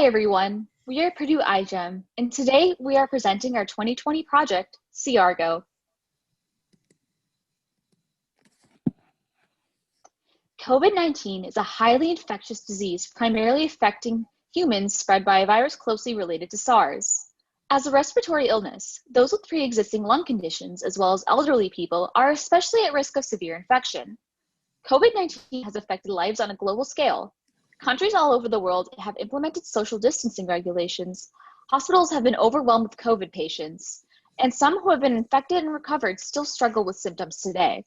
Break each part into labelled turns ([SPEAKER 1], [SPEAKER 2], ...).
[SPEAKER 1] Hi everyone, we are Purdue iGEM, and today we are presenting our 2020 project, CRGO. COVID-19 is a highly infectious disease primarily affecting humans spread by a virus closely related to SARS. As a respiratory illness, those with pre-existing lung conditions as well as elderly people are especially at risk of severe infection. COVID-19 has affected lives on a global scale. Countries all over the world have implemented social distancing regulations. Hospitals have been overwhelmed with COVID patients, and some who have been infected and recovered still struggle with symptoms today.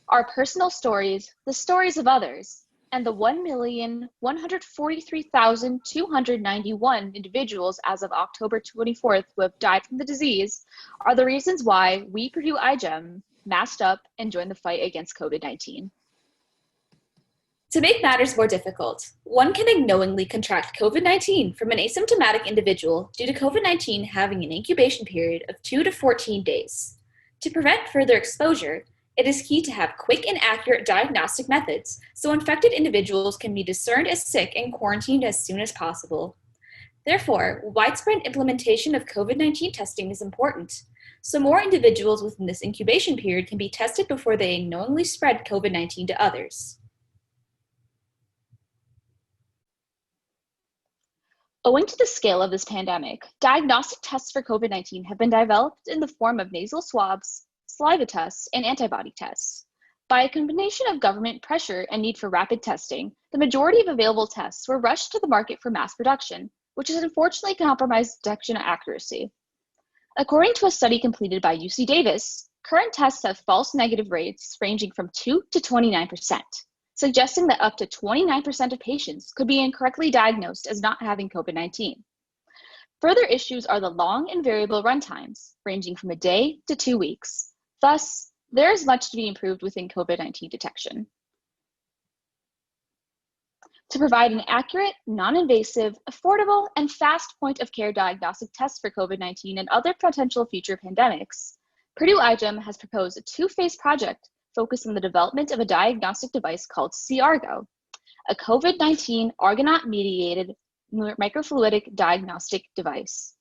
[SPEAKER 1] Our personal stories, the stories of others, and the 1,143,291 individuals as of October 24th who have died from the disease are the reasons why we, Purdue iGEM, masked up and joined the fight against COVID-19.
[SPEAKER 2] To make matters more difficult, one can unknowingly contract COVID-19 from an asymptomatic individual due to COVID-19 having an incubation period of 2 to 14 days. To prevent further exposure, it is key to have quick and accurate diagnostic methods so infected individuals can be discerned as sick and quarantined as soon as possible. Therefore, widespread implementation of COVID-19 testing is important, so more individuals within this incubation period can be tested before they unknowingly spread COVID-19 to others.
[SPEAKER 1] Owing to the scale of this pandemic, diagnostic tests for COVID-19 have been developed in the form of nasal swabs, saliva tests, and antibody tests. By a combination of government pressure and need for rapid testing, the majority of available tests were rushed to the market for mass production, which has unfortunately compromised detection accuracy. According to a study completed by UC Davis, current tests have false negative rates ranging from 2 to 29%. Suggesting that up to 29% of patients could be incorrectly diagnosed as not having COVID-19. Further issues are the long and variable runtimes, ranging from a day to 2 weeks. Thus, there is much to be improved within COVID-19 detection. To provide an accurate, non-invasive, affordable, and fast point-of-care diagnostic test for COVID-19 and other potential future pandemics, Purdue iGEM has proposed a two-phase project focused on the development of a diagnostic device called CRGO, a COVID-19 Argonaut-mediated microfluidic diagnostic device.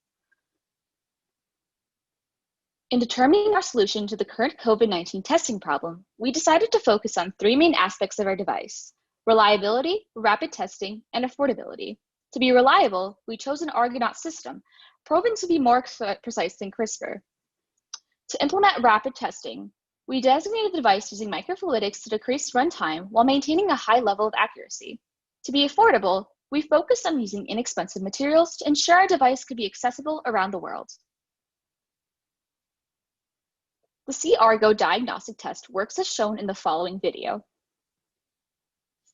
[SPEAKER 1] In determining our solution to the current COVID-19 testing problem, we decided to focus on three main aspects of our device: reliability, rapid testing, and affordability. To be reliable, we chose an Argonaut system, proven to be more precise than CRISPR. To implement rapid testing, we designated the device using microfluidics to decrease runtime while maintaining a high level of accuracy. To be affordable, we focused on using inexpensive materials to ensure our device could be accessible around the world. The CRGO diagnostic test works as shown in the following video.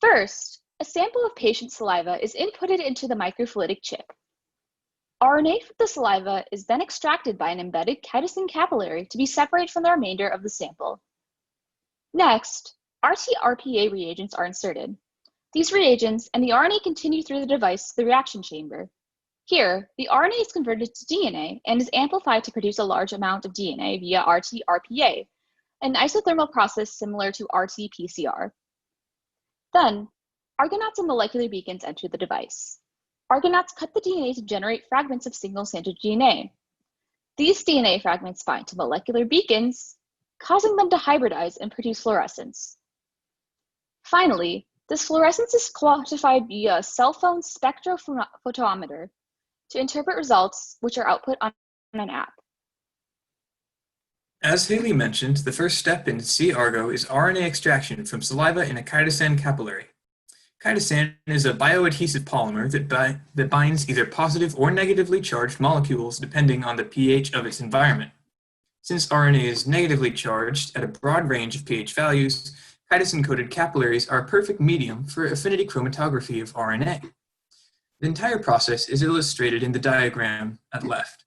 [SPEAKER 1] First, a sample of patient saliva is inputted into the microfluidic chip. RNA from the saliva is then extracted by an embedded chitosan capillary to be separated from the remainder of the sample. Next, RT-RPA reagents are inserted. These reagents and the RNA continue through the device to the reaction chamber. Here, the RNA is converted to DNA and is amplified to produce a large amount of DNA via RT-RPA, an isothermal process similar to RT-PCR. Then, Argonauts and molecular beacons enter the device. Argonauts cut the DNA to generate fragments of single-stranded DNA. These DNA fragments bind to molecular beacons, causing them to hybridize and produce fluorescence. Finally, this fluorescence is quantified via a cell phone spectrophotometer to interpret results which are output on an app.
[SPEAKER 3] As Haley mentioned, the first step in CRGO is RNA extraction from saliva in a chitosan capillary. Chitosan is a bioadhesive polymer that binds either positive or negatively charged molecules depending on the pH of its environment. Since RNA is negatively charged at a broad range of pH values, chitosan-coated capillaries are a perfect medium for affinity chromatography of RNA. The entire process is illustrated in the diagram at left.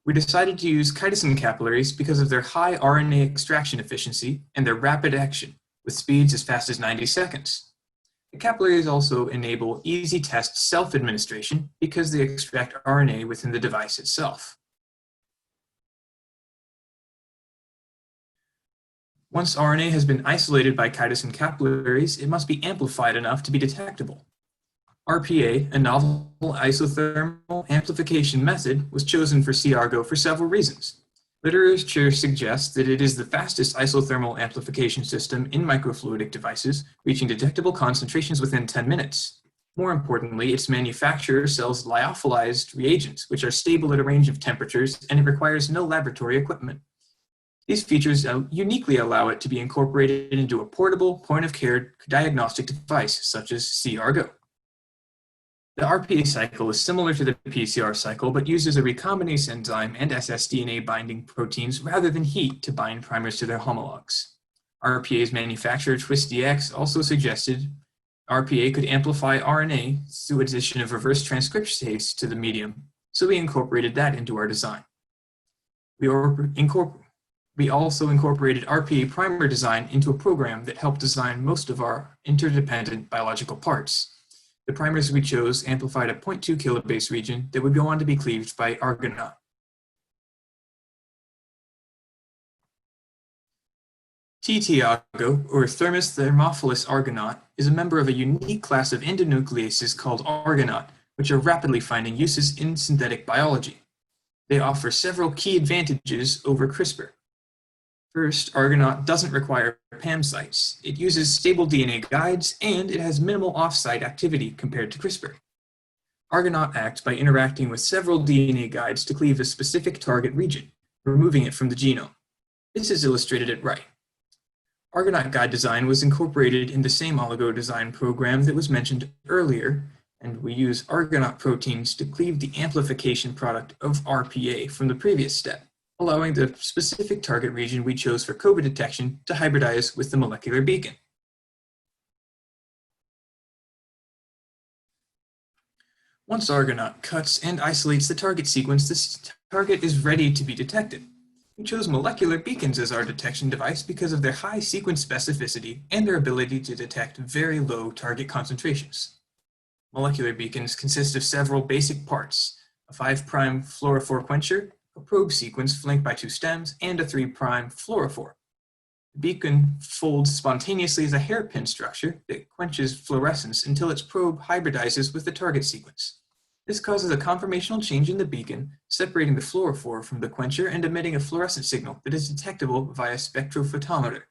[SPEAKER 3] We decided to use chitosan capillaries because of their high RNA extraction efficiency and their rapid action, with speeds as fast as 90 seconds. The capillaries also enable easy test self-administration because they extract RNA within the device itself. Once RNA has been isolated by chitosan capillaries, it must be amplified enough to be detectable. RPA, a novel isothermal amplification method, was chosen for C-Argo for several reasons. Literature suggests that it is the fastest isothermal amplification system in microfluidic devices, reaching detectable concentrations within 10 minutes. More importantly, its manufacturer sells lyophilized reagents, which are stable at a range of temperatures, and it requires no laboratory equipment. These features uniquely allow it to be incorporated into a portable, point-of-care diagnostic device, such as C-Argo. The RPA cycle is similar to the PCR cycle, but uses a recombinase enzyme and ssDNA binding proteins rather than heat to bind primers to their homologs. RPA's manufacturer, TwistDx, also suggested RPA could amplify RNA through addition of reverse transcriptase to the medium, so we incorporated that into our design. We also incorporated RPA primer design into a program that helped design most of our interdependent biological parts. The primers we chose amplified a 0.2 kilobase region that would go on to be cleaved by Argonaut. TT-Argo, or Thermus thermophilus argonaut, is a member of a unique class of endonucleases called Argonaut, which are rapidly finding uses in synthetic biology. They offer several key advantages over CRISPR. First, Argonaut doesn't require PAM sites. It uses stable DNA guides, and it has minimal off-site activity compared to CRISPR. Argonaut acts by interacting with several DNA guides to cleave a specific target region, removing it from the genome. This is illustrated at right. Argonaut guide design was incorporated in the same oligo design program that was mentioned earlier, and we use Argonaut proteins to cleave the amplification product of RPA from the previous step, allowing the specific target region we chose for COVID detection to hybridize with the molecular beacon. Once Argonaut cuts and isolates the target sequence, this target is ready to be detected. We chose molecular beacons as our detection device because of their high sequence specificity and their ability to detect very low target concentrations. Molecular beacons consist of several basic parts: a 5' fluorophore quencher, a probe sequence flanked by 2 stems, and a 3' fluorophore. The beacon folds spontaneously as a hairpin structure that quenches fluorescence until its probe hybridizes with the target sequence. This causes a conformational change in the beacon, separating the fluorophore from the quencher and emitting a fluorescent signal that is detectable via spectrophotometer.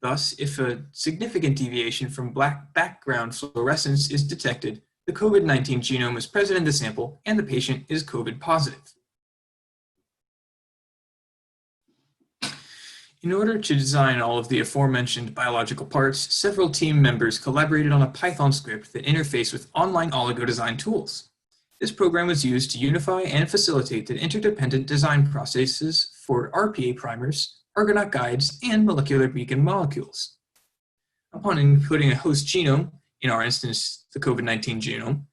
[SPEAKER 3] Thus, if a significant deviation from black background fluorescence is detected, the COVID-19 genome is present in the sample and the patient is COVID positive. In order to design all of the aforementioned biological parts, several team members collaborated on a Python script that interfaced with online oligo design tools. This program was used to unify and facilitate the interdependent design processes for RPA primers, Argonaut guides, and molecular beacon molecules. Upon inputting a host genome, in our instance, the COVID-19 genome,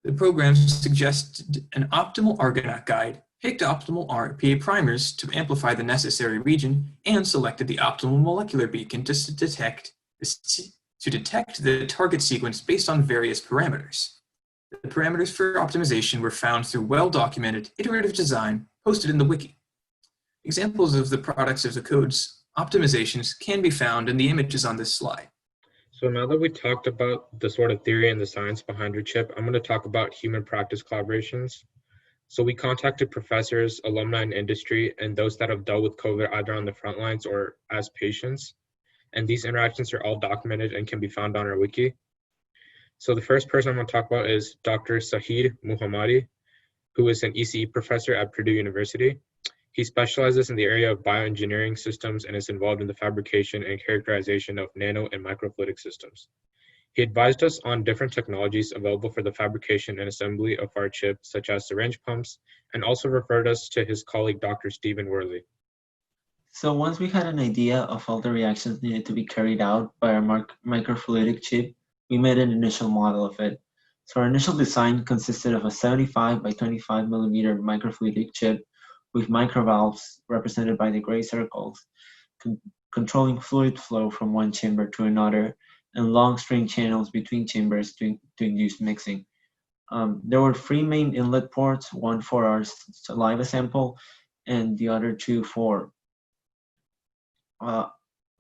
[SPEAKER 3] the program suggested an optimal Argonaut guide, picked optimal RPA primers to amplify the necessary region, and selected the optimal molecular beacon to detect the target sequence based on various parameters. The parameters for optimization were found through well-documented iterative design posted in the wiki. Examples of the products of the code's optimizations can be found in the images on this slide.
[SPEAKER 4] So now that we talked about the sort of theory and the science behind your chip, I'm going to talk about human practice collaborations. So we contacted professors, alumni in industry, and those that have dealt with COVID either on the front lines or as patients. And these interactions are all documented and can be found on our wiki. So the first person I'm going to talk about is Dr. Sahid Muhammadi, who is an ECE professor at Purdue University. He specializes in the area of bioengineering systems and is involved in the fabrication and characterization of nano and microfluidic systems. He advised us on different technologies available for the fabrication and assembly of our chip, such as syringe pumps, and also referred us to his colleague, Dr. Stephen Worley.
[SPEAKER 5] So once we had an idea of all the reactions needed to be carried out by our microfluidic chip, we made an initial model of it. So our initial design consisted of a 75 by 25 millimeter microfluidic chip with microvalves represented by the gray circles, controlling fluid flow from one chamber to another, and long string channels between chambers to induce mixing. There were 3 main inlet ports, one for our saliva sample and the other 2 for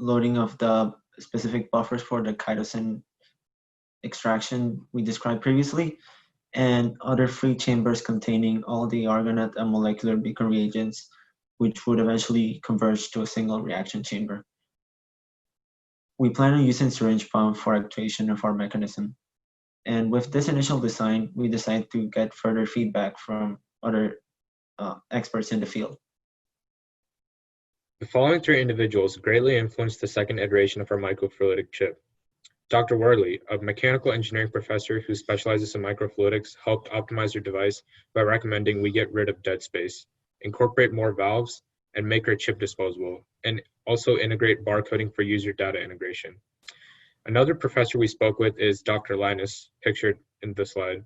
[SPEAKER 5] loading of the specific buffers for the chitosan extraction we described previously, and other free chambers containing all the argonaute and molecular beacon reagents, which would eventually converge to a single reaction chamber. We plan on using syringe pump for actuation of our mechanism. And with this initial design, we decided to get further feedback from other experts in the field.
[SPEAKER 4] The following three individuals greatly influenced the second iteration of our microfluidic chip. Dr. Worley, a mechanical engineering professor who specializes in microfluidics, helped optimize your device by recommending we get rid of dead space, incorporate more valves, and make our chip disposable, and also integrate barcoding for user data integration. Another professor we spoke with is Dr. Linus, pictured in the slide,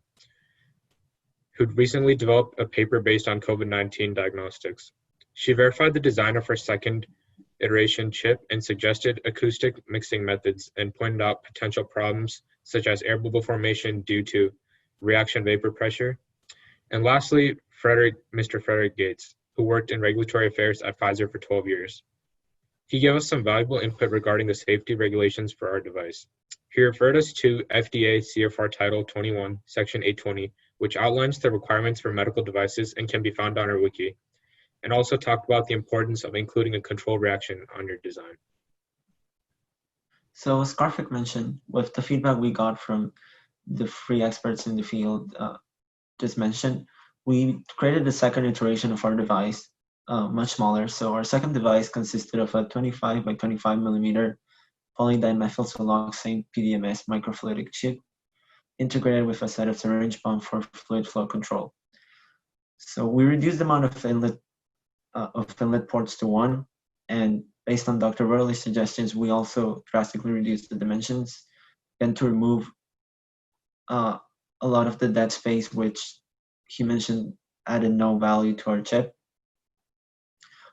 [SPEAKER 4] who'd recently developed a paper based on COVID-19 diagnostics. She verified the design of our second iteration chip and suggested acoustic mixing methods and pointed out potential problems such as air bubble formation due to reaction vapor pressure. And lastly, Mr. Frederick Gates, who worked in regulatory affairs at Pfizer for 12 years. He gave us some valuable input regarding the safety regulations for our device. He referred us to FDA CFR Title 21, Section 820, which outlines the requirements for medical devices and can be found on our wiki, and also talked about the importance of including a control reaction on your design.
[SPEAKER 5] So as Karthik mentioned, with the feedback we got from the free experts in the field just mentioned, we created the second iteration of our device, much smaller. So our second device consisted of a 25 by 25 millimeter polydimethylsiloxane PDMS microfluidic chip integrated with a set of syringe pump for fluid flow control. So we reduced the amount of inlet ports to 1, and based on Dr. Worley's suggestions, we also drastically reduced the dimensions and to remove a lot of the dead space, which he mentioned added no value to our chip.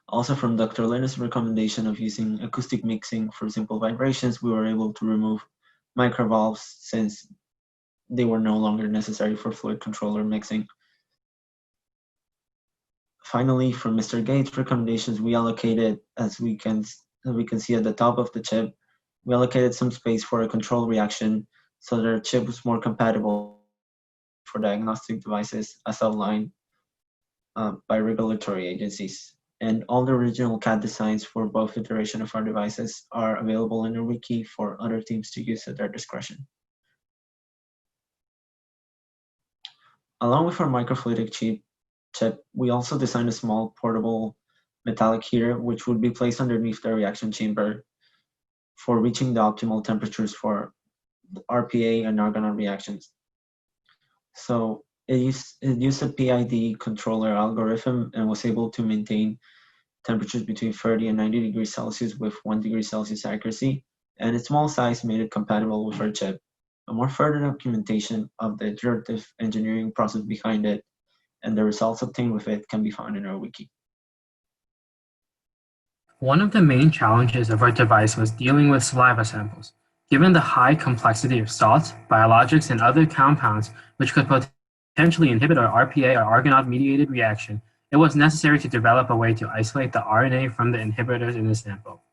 [SPEAKER 5] Also, from Dr. Linus' recommendation of using acoustic mixing for simple vibrations, we were able to remove microvalves since they were no longer necessary for fluid control or mixing. Finally, from Mr. Gates' recommendations, we allocated, as we can see at the top of the chip, we allocated some space for a control reaction so that our chip was more compatible for diagnostic devices as outlined by regulatory agencies. And all the original CAD designs for both iterations of our devices are available in our wiki for other teams to use at their discretion. Along with our microfluidic chip, we also designed a small portable metallic heater which would be placed underneath the reaction chamber for reaching the optimal temperatures for RPA and argonaute reactions. So it used a PID controller algorithm and was able to maintain temperatures between 30 and 90 degrees Celsius with 1 degree Celsius accuracy, and its small size made it compatible with our chip. A more further documentation of the iterative engineering process behind it and the results obtained with it can be found in our wiki.
[SPEAKER 6] One of the main challenges of our device was dealing with saliva samples. Given the high complexity of salts, biologics, and other compounds which could potentially inhibit our RPA or argonaute-mediated reaction, it was necessary to develop a way to isolate the RNA from the inhibitors in the sample.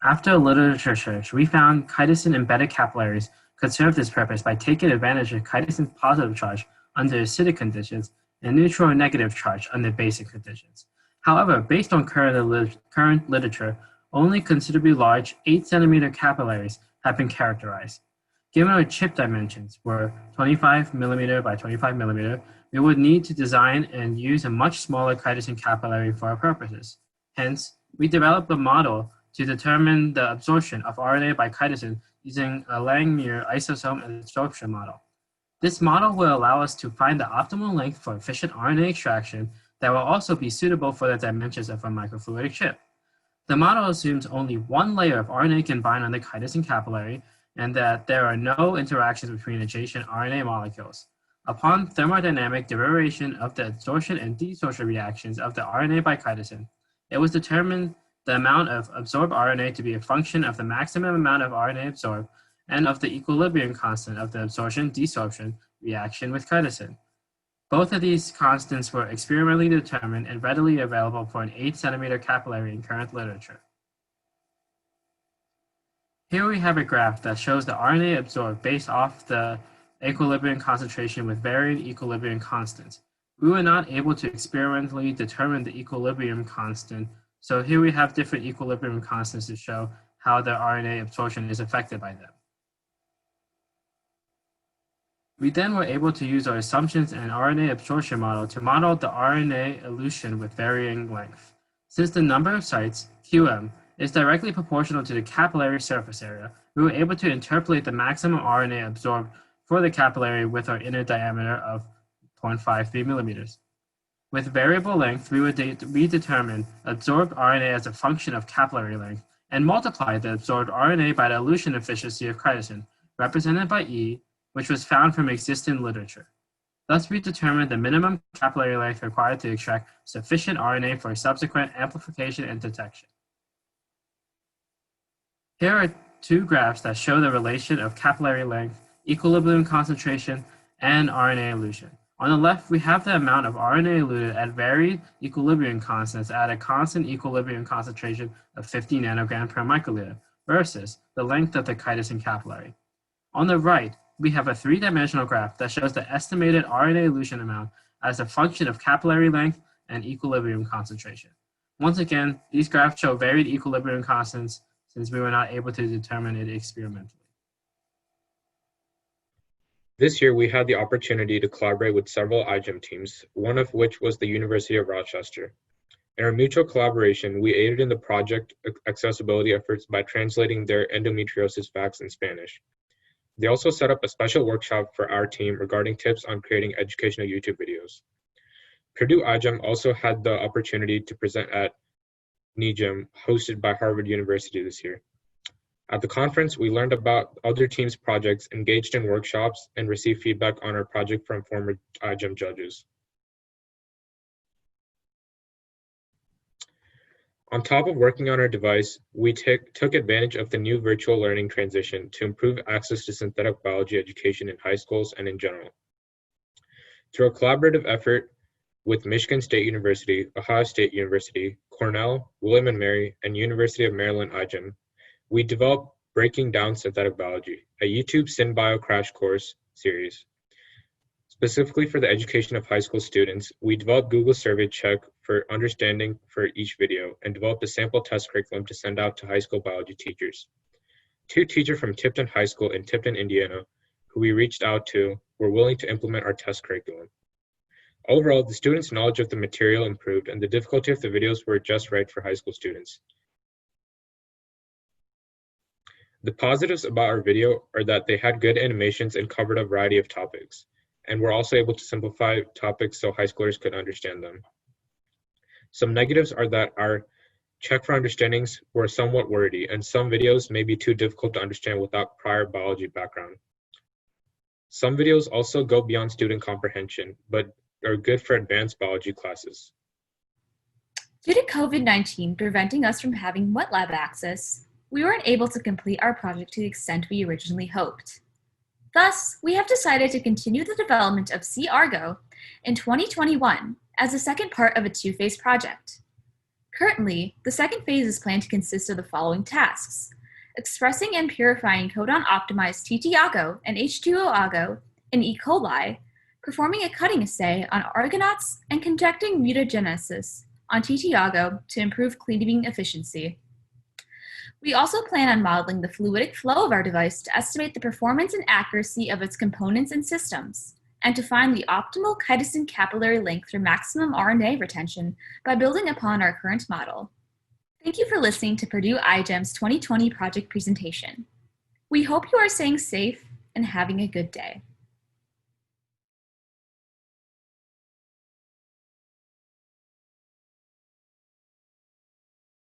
[SPEAKER 6] After a literature search, we found chitosan-embedded capillaries could serve this purpose by taking advantage of chitosan's positive charge under acidic conditions and neutral or negative charge under basic conditions. However, based on current literature, only considerably large 8 centimeter capillaries have been characterized. Given our chip dimensions were 25 millimeter by 25 millimeter, we would need to design and use a much smaller chitosan capillary for our purposes. Hence, we developed a model to determine the absorption of RNA by chitosan using a Langmuir isosome adsorption model. This model will allow us to find the optimal length for efficient RNA extraction that will also be suitable for the dimensions of a microfluidic chip. The model assumes only one layer of RNA can bind on the chitosan capillary and that there are no interactions between adjacent RNA molecules. Upon thermodynamic derivation of the adsorption and desorption reactions of the RNA by chitosan, it was determined the amount of absorbed RNA to be a function of the maximum amount of RNA absorbed and of the equilibrium constant of the absorption-desorption reaction with chitosan. Both of these constants were experimentally determined and readily available for an 8 centimeter capillary in current literature. Here we have a graph that shows the RNA absorbed based off the equilibrium concentration with varying equilibrium constants. We were not able to experimentally determine the equilibrium constant, so here we have different equilibrium constants to show how the RNA absorption is affected by them. We then were able to use our assumptions and RNA absorption model to model the RNA elution with varying length. Since the number of sites, QM, is directly proportional to the capillary surface area, we were able to interpolate the maximum RNA absorbed for the capillary with our inner diameter of 0.53 millimeters. With variable length, we would redetermine absorbed RNA as a function of capillary length and multiply the absorbed RNA by the elution efficiency of chitosan, represented by E, which was found from existing literature. Thus, we determined the minimum capillary length required to extract sufficient RNA for subsequent amplification and detection. Here are two graphs that show the relation of capillary length, equilibrium concentration, and RNA elution. On the left, we have the amount of RNA eluted at varied equilibrium constants at a constant equilibrium concentration of 50 nanogram per microliter versus the length of the chitosan capillary. On the right, we have a three-dimensional graph that shows the estimated RNA elution amount as a function of capillary length and equilibrium concentration. Once again, these graphs show varied equilibrium constants since we were not able to determine it experimentally.
[SPEAKER 4] This year, we had the opportunity to collaborate with several iGEM teams, one of which was the University of Rochester. In our mutual collaboration, we aided in the project accessibility efforts by translating their endometriosis facts in Spanish. They also set up a special workshop for our team regarding tips on creating educational YouTube videos. Purdue iGEM also had the opportunity to present at NEGEM, hosted by Harvard University this year. At the conference, we learned about other teams' projects, engaged in workshops, and received feedback on our project from former iGEM judges. On top of working on our device, we took advantage of the new virtual learning transition to improve access to synthetic biology education in high schools and in general. Through a collaborative effort with Michigan State University, Ohio State University, Cornell, William & Mary, and University of Maryland iGEM, we developed Breaking Down Synthetic Biology, a YouTube SynBio crash course series. Specifically for the education of high school students, we developed Google Survey Check for understanding for each video and developed a sample test curriculum to send out to high school biology teachers. Two teachers from Tipton High School in Tipton, Indiana, who we reached out to, were willing to implement our test curriculum. Overall, the students' knowledge of the material improved and the difficulty of the videos were just right for high school students. The positives about our video are that they had good animations and covered a variety of topics, and we're also able to simplify topics so high schoolers could understand them. Some negatives are that our check for understandings were somewhat wordy, and some videos may be too difficult to understand without prior biology background. Some videos also go beyond student comprehension, but are good for advanced biology classes.
[SPEAKER 2] Due to COVID-19 preventing us from having wet lab access, we weren't able to complete our project to the extent we originally hoped. Thus, we have decided to continue the development of C-Argo in 2021 as the second part of a two-phase project. Currently, the second phase is planned to consist of the following tasks: expressing and purifying codon-optimized TT-Ago and H2O-Ago in E. coli, performing a cutting assay on argonauts, and conducting mutagenesis on TT-Ago to improve cleaving efficiency. We also plan on modeling the fluidic flow of our device to estimate the performance and accuracy of its components and systems, and to find the optimal chitosan capillary length for maximum RNA retention by building upon our current model. Thank you for listening to Purdue iGEM's 2020 project presentation. We hope you are staying safe and having a good day.